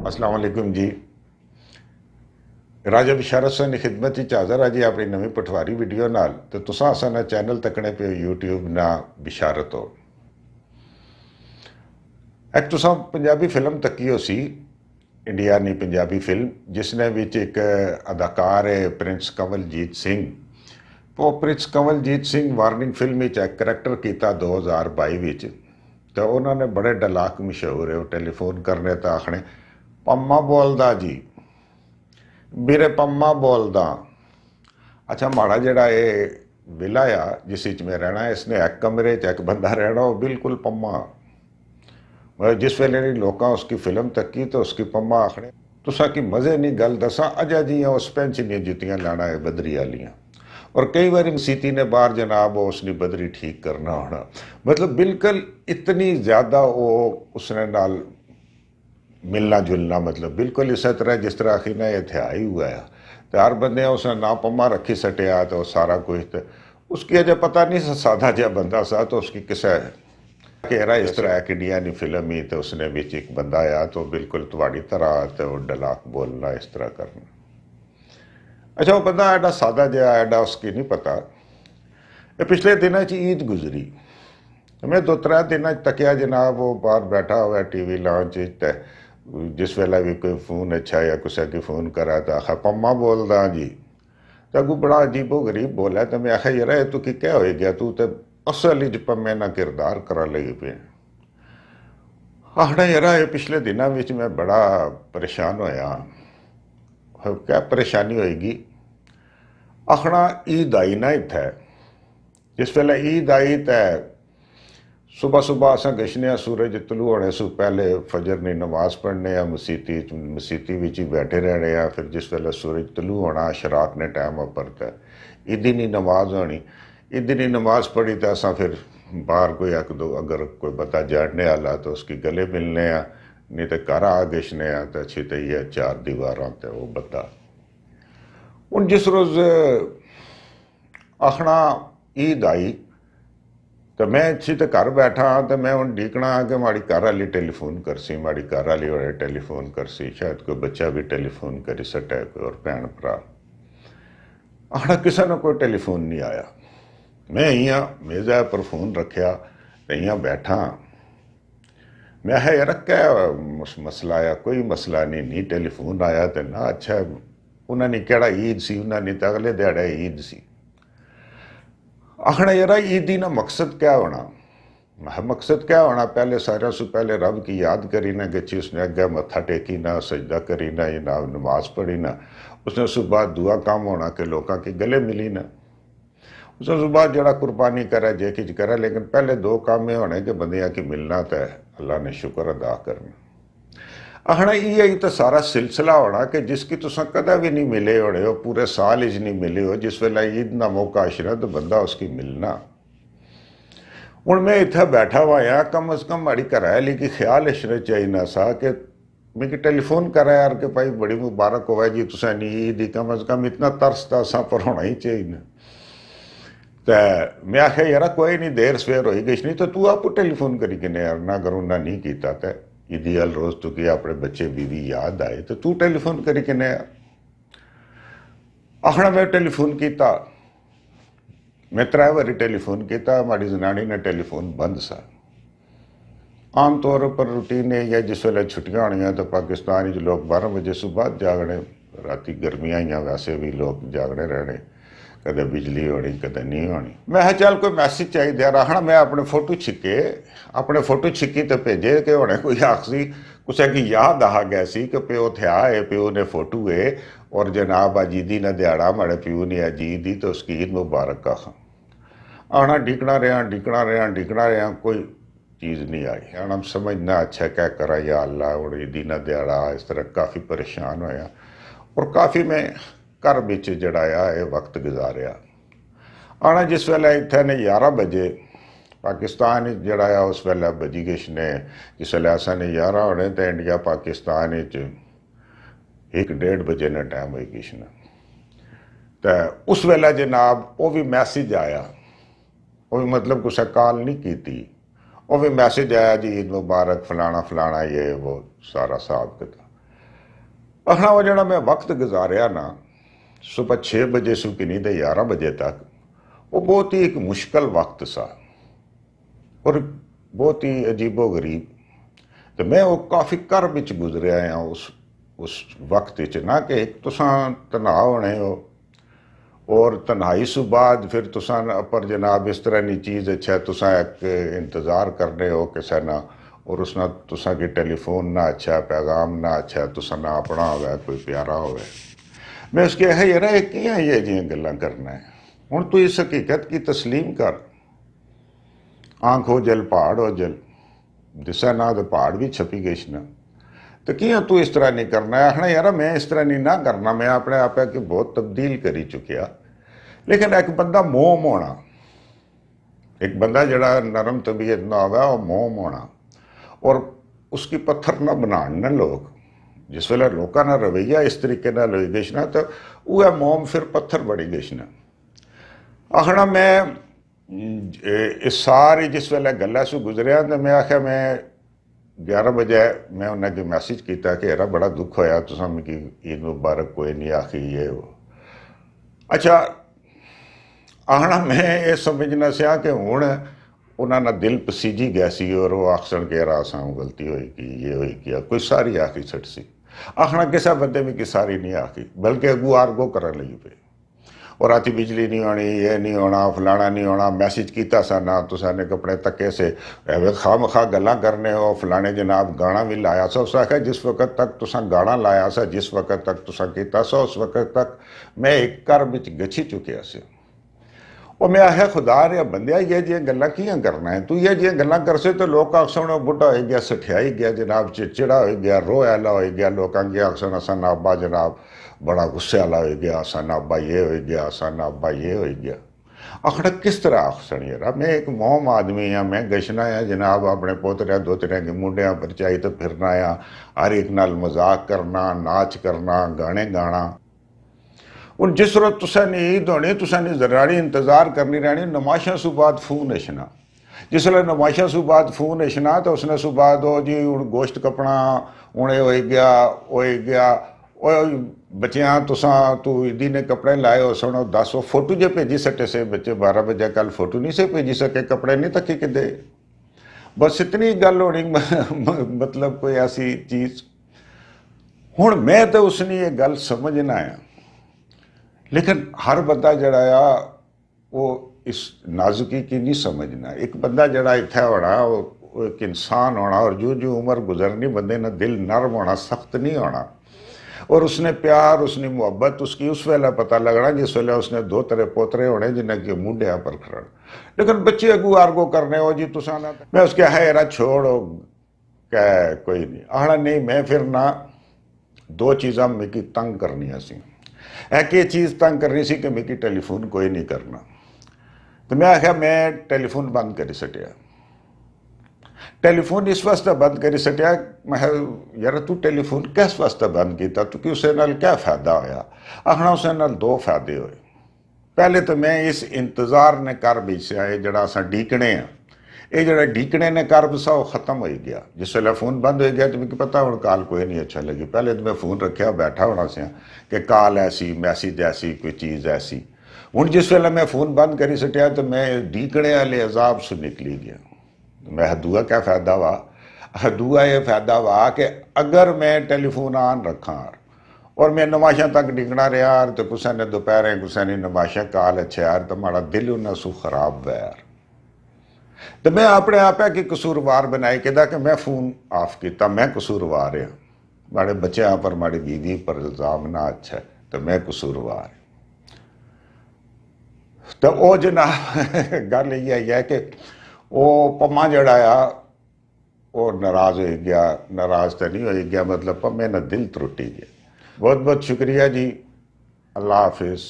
अस्सलाम वालेकुम जी। राजा बिशारत सन खिदमत ही हाज़र है जी अपनी नवी पटवारी वीडियो नाल। तो तुसां असां चैनल तकने पे यूट्यूब ना बिशारत हो। एक तुसां पंजाबी फिल्म तकी हो सी, इंडिया नी पंजाबी फिल्म, जिसने विच एक अदाकार है प्रिंस कंवलजीत सिंह। वो Prince Kanwaljit Singh warning film में एक करैक्टर किया 2022 विच। तो उन्होंने बड़े डलाक मशहूर है, वो टेलीफोन करने तो आखने पम्मा बोलदा जी, ਵੀਰੇ ਪੰਮਾ ਬੋਲਦਾ। अच्छा माड़ा जड़ा ये विला आ जिस मैं रहना है, इसने एक कमरे च एक बंदा रहना, वो बिल्कुल पम्मा। मतलब जिस वेले नहीं लोग उसकी फिल्म तकी तो उसकी पम्मा आखने। तुसा की मज़े नहीं गल दसा, अजा जियां उस पेंच नहीं जुतियां लाना है बदरी आलियां। और कई बार सीती ने बाहर जनाब उसने बदरी ठीक करना होना, मतलब बिल्कुल इतनी ज़्यादा वो उसने नाल मिलना जुलना, मतलब बिल्कुल इस तरह जिस तरह आखिर ना ये थे ही हुआ है। तो हर बंदे उसने ना पम्मा रखी सटिया तो सारा कुछ तो उसकी अजय पता नहीं सा, सादा जहा बंदा सा। तो उसकी किसा घेरा इस तरह एक इंडिया की फिल्म ही, तो उसने बिच एक बंदा आया तो बिल्कुल थोड़ी तरह तो डलाक बोलना इस तरह करना। अच्छा वो बंदा एडा सादा जहा एडा उसकी नहीं पता। ये पिछले दिनों ईद गुजरी, मैं 2-3 दिन तकिया जनाब वो बाहर बैठा हुआ टीवी लॉन्च, जिस वेला भी कोई फोन अच्छा या कुछ की फोन करा तो आखा पम्मा बोलदा जी। तो अगू बड़ा अजीबो गरीब बोला। तो मैं आखा यार तू कि क्या हो गया, तू तो असल च पम्मे ना किरदार करा लगी पे। आखना यार ये पिछले दिनों में मैं बड़ा परेशान होया। क्या परेशानी होएगी? आखना ईद आई ना इत्थे, जिस वेले ईद आई तो सुबह सुबह असा गशने सूरज तलू होने से पहले फजर की नमाज पढ़ने मसीती विच ही बैठे रहने। फिर जिस वेले सूरज तलू होना शराक ने टाइम पर तो ईदी नी नमाज होनी। ईदी नी नमाज पढ़ी तो असा फिर बाहर कोई एक दो अगर कोई बता जाने वाला तो उसकी गले मिलने आ, नहीं तो घर आ गशने तो अच्छी तो ही है 4 दीवारों तो वो बता। हूँ जिस रोज़ आखना ईद आई तो मैं अच्छी तो घर बैठा हाँ, तो मैं हूँ डीकना कि माड़ी घर वाली टेलीफोन कर सी, माड़ी घर वाली होने टेलीफोन कर सी, शायद कोई बच्चा भी टेलीफोन करी सटे, कोई और भैन भरा। आखना किसी ने कोई टेलीफोन नहीं आया। मैं इं मेज़ा पर फोन रखा तो इं बैठा। मैं है यार क्या मसला आया? कोई मसला नहीं, नहीं टेलीफोन आया तो ना। अच्छा उन्होंने केड़ा ईद सी, उन्होंने तो अगले दिहाड़े ईद सी। आखना यार ईद ना मकसद क्या होना? मकसद क्या होना? पहले सारे से पहले रब की याद करी ना, कि उसने अगे मत्था टेकी ना, सजदा करी ना, ना नमाज पढ़ी ना। उसने उस बाद दुआ काम होना कि लोगों के गले मिली ना। उसने उस बाद जरा कुर्बानी करे जे किच करे, लेकिन पहले 2 काम ये होने कि बंदियां की मिलना तो अल्लाह ने शुक्र अदा करना। आखना ये तो सारा सिलसिला होना कि जिसकी तुसा कदा भी नहीं मिले होने हो, पूरे साल च नहीं मिले हो, जिस वेला ईद ना मौका आशना तो बंदा उसकी मिलना। हूँ मैं इतना बैठा हुआ हाँ, कम अज कम माड़ी घरै की ख्याल इशरे चाहिए सा कि मिगी टेलीफोन करा यार कि भाई बड़ी मुबारक होवे जी तुसें नी ईद, कम अज कम इतना तरस तो असा पर होना ही चाहिए। तो मैं आख्या यार कोई नहीं, देर सवेर हो गई नहीं तो तू आपू टेलीफोन करी किने यार ना करूँ ना नहीं किया। तो ईदी अल रोज़ तू कि अपने बच्चे बीवी याद आए तो तू टेलीफोन करी किने यार? आखना मैं टेलीफोन किया, मैं 3 बारी टेलीफोन किया, माड़ी जनानी ने टेलीफोन बंद सा। आम तौर पर रूटीन है जिस वेले छुट्टियां होनियां तो पाकिस्तान लोग 12 बजे सुबह जागने, राती गर्मियां ही वैसे भी लोग जागने रहने, कदे बिजली होनी कदे नहीं होनी। मैं चल कोई मैसेज चाहिए यार। आखना मैं अपने फोटो छिके, अपने फोटो छिकी तो भेजे कि होने कोई आखसी कुछ की याद आ गया सी कि प्यो थे है, प्यो ने फोटो है और जनाब अजीदी ने दिहाड़ा माड़े प्यो ने अजीद ही तो उसकी ईद मुबारक आखा। आना डिकना रहा कोई चीज़ नहीं आई। आना समझना अच्छा क्या करा या अल्लाह, और ईदी ना दिहाड़ा इस तरह काफ़ी परेशान होया और काफ़ी मैं घर बिच जड़ाया ये वक्त गुजारिया। आना जिस वेले इतने ने 11 बजे पाकिस्तान जड़ाया उस वेले बजी किश ने, जिस वेले असा ने 11 होने तो इंडिया पाकिस्तान 1-1:30 बजे ने टाइम हुई किश ने। तो उस वेले जनाब वो भी मैसेज आया, वो भी मतलब कुछ कॉल नहीं की थी, वो भी मैसेज आया जी ईद मुबारक फलाना फलाना ये वो सारा हिसाब किताब। आखना वो जड़ा मैं वक्त गुजारिया ना सुबह 6 बजे सु किनी ते 11 बजे तक, वो बहुत ही एक मुश्किल वक्त सा और बहुत ही अजीबो गरीब। तो मैं वो काफ़ी कर बिच गुजरिया हाँ उस वक्त च ना कि एक तुसा तनाव होने हो और तन्हाई सु बाद फिर तुसा अपर जनाब इस तरह की चीज़ अच्छा तुसा एक इंतज़ार करने हो किसी ना और उसना तुसा की टेलीफोन ना अच्छा पैगाम ना अच्छा तुसा ना अपना होवे कोई प्यारा होवे। मैं उसके है यार कियां ये जियां गल्लां करना है। हुण तू इस हकीकत की तस्लीम कर, आंख हो जल पहाड़ हो जल, दिशा ना तो पहाड़ भी छपी गई ना, तो कियां तू इस तरह नहीं करना है। आखना यार मैं इस तरह नहीं ना करना, मैं अपने आप की बहुत तब्दील करी चुकिया। लेकिन एक बंदा मोम होना, एक बंदा जड़ा नरम तबीयत ना होगा वो मोम होना और उसकी पत्थर ना बनाने लोग। जिस वेले लोगों का रवैया इस तरीके ना हो गई ना तो वह मोम फिर पत्थर बड़ी गई ना। आखना मैं इस सारी जिस वेले गल्ला सु गुजरिया तो मैं आख्या मैं 11 बजे मैं उन्हें मैसेज किया कि यार बड़ा दुख होया तुसा मिगी ईद मुबारक कोई नहीं आखी ये वो। अच्छा आखना मैं ये समझना सिया कि हुण उन्होंने दिल पसीजी गया सी और वो आखसन के यार असां गलती हुई कि ये हुई कि कोई सारी आखी छट सी। आखना किसा बंदे में कि सारी नहीं आखी बल्कि अगू आरगो करन लगी पे और राती बिजली नहीं आनी ये नहीं होना फलाना नहीं होना। मैसेज किया सा ना तुसा ने कपड़े तके से एवं खाम खा गल्लां करने हो फलाने जनाब गाना भी लाया सा। उस आख्या जिस वक्त तक तुसा गाना लाया सा जिस वक्त तक तुसा किया सा उस वक्त तक मैं एक घर बिच गछी चुकिया से। और मैं आख्या खुदा रे बंदिया ये जी गल्लां कियां करना है, तू ये जी गल्लां कर से तो लोग आखसन बुढ़ा हो गया सठियाई गया जनाब चिड़चिड़ा हो गया रो आला हो गया लोगों के आखसन असा नाबा जनाब बड़ा गुस्से वाला हो गया असा नाबा ये हो गया असा नाबा ये हो गया। आखड़ा किस तरह आखसन यार मैं एक मोम आदमी हाँ मैं गशना है जनाब अपने पोतरिया दोतरिया के मुंडिया पर चाही तो फिरना आ हर एक नाल मजाक करना नाच करना गाने गाना। हूँ जिस रोज तुसा ने ईद होनी तुसा ने जरानी इंतजार करनी रहनी नमाशा सु बाद फोन अछना। जिसले नमाशा सु बाद फोन अछना तो उसने सु बाद हो जी हूँ गोश्त कपना हूँ हो गया ओ बच्चिया तुसा तू ईदी ने कपड़े लाए हो सुनो 10 फोटो जे भेजी सटे से बच्चे 12 बजे कल फोटो नहीं से भेजी सके कपड़े नहीं तकी कि दे बस इतनी गल होनी मतलब कोई ऐसी चीज़। हूँ मैं तो उसने ये गल समझना है लेकिन हर बंदा जड़ा वो इस नाजुकी की नहीं समझना। एक बंदा जड़ा इतना होना वो एक इंसान होना और जो जो उम्र गुजरनी बंदे ना दिल नरम होना सख्त नहीं होना और उसने प्यार उसने मुहब्बत उसकी उस वेला पता लगना जिस वेले उसने 2 तरह पोतरे होने जिन्हें के मुंडिया पर खड़न। लेकिन बच्चे अगू आरगो करने हो जी तुसा ना मैं उसके है यार छोड़ो क्या कोई नहीं। आखना नहीं मैं फिर ना 2 चीज़ा मिकी तंग करनी सी। एक ये चीज़ तंग करनी सी कि मिकी टेलीफोन कोई नहीं करना। तो मैं आख्या मैं टेलीफोन बंद करी सटिया। टेलीफोन इस वास्ते बंद करी सटिया मैं यार तू टेलीफोन किस वास्ते बंद किया तू कि उसके नाल क्या फायदा होया। आखना उसके नाल 2 फायदे होए। पहले तो मैं इस इंतज़ार ने कर बेचा है जड़ा असा डीकने आ ये जरा डीकने ने कर बसा वो खत्म हो गया। जिस वेले फोन बंद हो गया तो मुझे पता हूँ कॉल कोई नहीं अच्छा लगी। पहले तो मैं फोन रखा बैठा होना से कि कॉल ऐसी मैसेज ऐसी कोई चीज़ ऐसी। हूँ जिस वेले मैं फोन बंद करी सटिया तो मैं डीकने वाले अजाब से निकली गया। मैं दूआ क्या फायदा वा दूआ ये फायदा वा कि अगर मैं टेलीफोन ऑन रखा और मैं नमाशा तक डिगना रहा यार तो कुछ ने दोपहर कुछ ने नमाशा कॉल अच्छा यार तो माड़ा दिल उन्हें सू खराब हुआ यार। तो मैं अपने आप की कसूरवार बनाई कि मैं फोन ऑफ किया मैं कसूरवार हाँ। माड़े बच्चों पर माड़ी बीवी पर इल्जाम ना अच्छा है तो मैं कसूरवार। तो वो जनाब गल ये है कि वो पम्मा जड़ा वो नाराज हो गया। नाराज तो नहीं हो गया मतलब पम्मे ना दिल त्रुटी गया। बहुत बहुत शुक्रिया जी। अल्लाह हाफिज़।